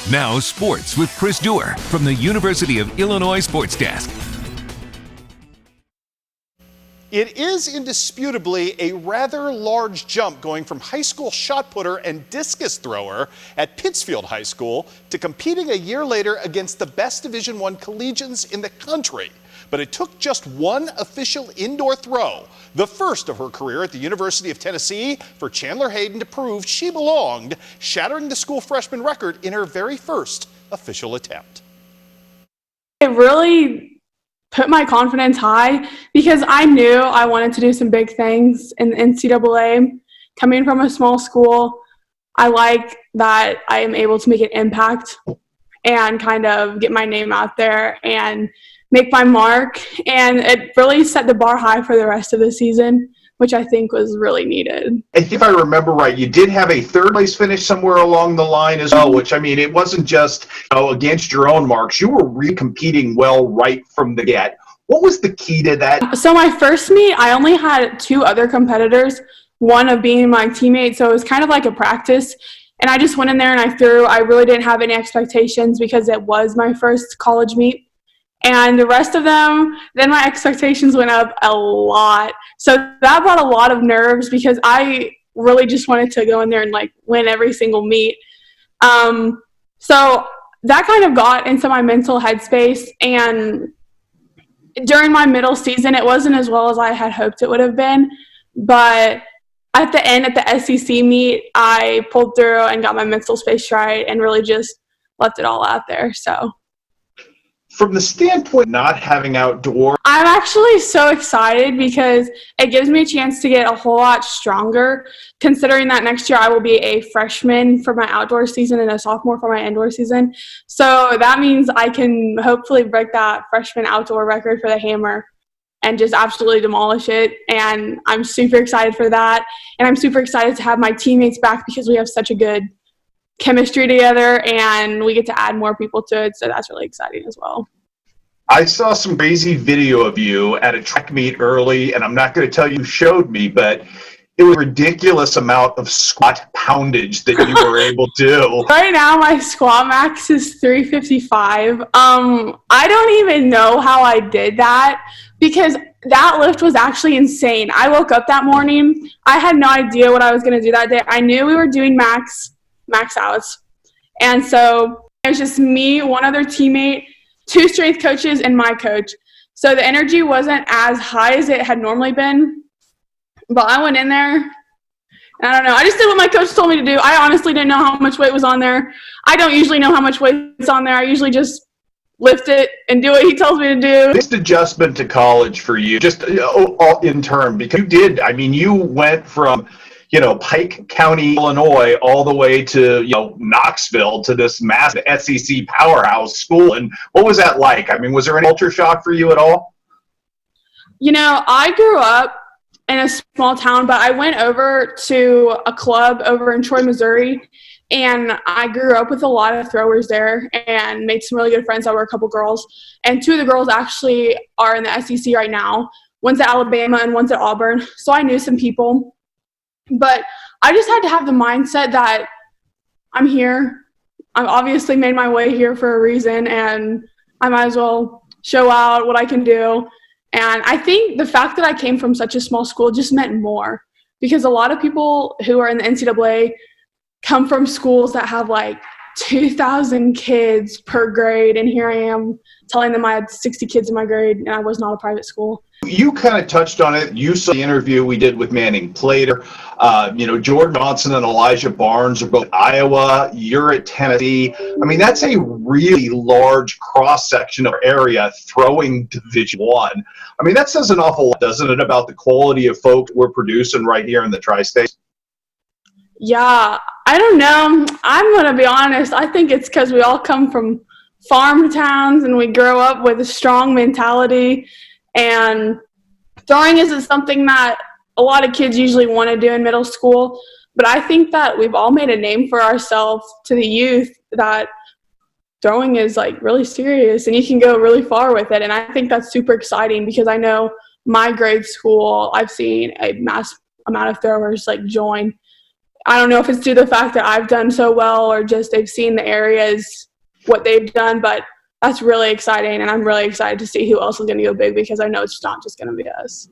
Now sports with Chris Dewar from the University of Illinois Sports Desk. It is indisputably a rather large jump going from high school shot putter and discus thrower at Pittsfield High School to competing a year later against the best Division I collegians in the country. But it took just one official indoor throw, the first of her career at the University of Tennessee, for Chandler Hayden to prove she belonged, shattering the school freshman record in her very first official attempt. It really put my confidence high because I knew I wanted to do some big things in the NCAA. Coming from a small school, I like that I am able to make an impact and kind of get my name out there and make my mark. And it really set the bar high for the rest of the season, which I think was really needed. If I remember right, you did have a third place finish somewhere along the line as well, which, I mean, it wasn't just against your own marks. You were really competing well right from the get. What was the key to that? So my first meet, I only had two other competitors, one of being my teammate, so it was kind of like a practice. And I just went in there and I threw. I really didn't have any expectations because it was my first college meet. And the rest of them, then my expectations went up a lot. So that brought a lot of nerves because I really just wanted to go in there and like win every single meet. So that kind of got into my mental headspace. And during my middle season, it wasn't as well as I had hoped it would have been. But at the end, at the SEC meet, I pulled through and got my mental space right and really just left it all out there. So from the standpoint of not having outdoor, I'm actually so excited because it gives me a chance to get a whole lot stronger, considering that next year I will be a freshman for my outdoor season and a sophomore for my indoor season. So that means I can hopefully break that freshman outdoor record for the hammer and just absolutely demolish it. And I'm super excited for that. And I'm super excited to have my teammates back because we have such a good chemistry together and we get to add more people to it, so that's really exciting as well. I saw some crazy video of you at a track meet early, and I'm not going to tell you who showed me, but it was a ridiculous amount of squat poundage that you were able to do. Right now my squat max is 355. I don't even know how I did that because that lift was actually insane. I woke up that morning, I had no idea what I was going to do that day. I knew we were doing max outs. And so it was just me, one other teammate, two strength coaches, and my coach. So the energy wasn't as high as it had normally been. But I went in there, and I don't know. I just did what my coach told me to do. I honestly didn't know how much weight was on there. I don't usually know how much weight's on there. I usually just lift it and do what he tells me to do. This adjustment to college for you, just in turn, because you went from Pike County, Illinois, all the way to, Knoxville, to this massive SEC powerhouse school. And what was that like? I mean, was there any culture shock for you at all? I grew up in a small town, but I went over to a club over in Troy, Missouri, and I grew up with a lot of throwers there and made some really good friends. I were a couple girls, and two of the girls actually are in the SEC right now. One's at Alabama and one's at Auburn, so I knew some people. But I just had to have the mindset that I'm here. I've obviously made my way here for a reason, and I might as well show out what I can do. And I think the fact that I came from such a small school just meant more, because a lot of people who are in the NCAA come from schools that have like 2,000 kids per grade, and here I am telling them I had 60 kids in my grade and I was not a private school. You kind of touched on it. You saw the interview we did with Manning Plater. Jordan Johnson and Elijah Barnes are both Iowa. You're at Tennessee. I mean, that's a really large cross-section of area throwing Division I. I mean, that says an awful lot, doesn't it, about the quality of folks we're producing right here in the Tri-States? Yeah, I don't know. I'm going to be honest. I think it's because we all come from farm towns and we grow up with a strong mentality. And throwing isn't something that a lot of kids usually want to do in middle school. But I think that we've all made a name for ourselves to the youth that throwing is like really serious and you can go really far with it. And I think that's super exciting because I know my grade school, I've seen a mass amount of throwers like join. I don't know if it's due to the fact that I've done so well or just they've seen the areas, what they've done, but that's really exciting, and I'm really excited to see who else is going to go big because I know it's not just going to be us.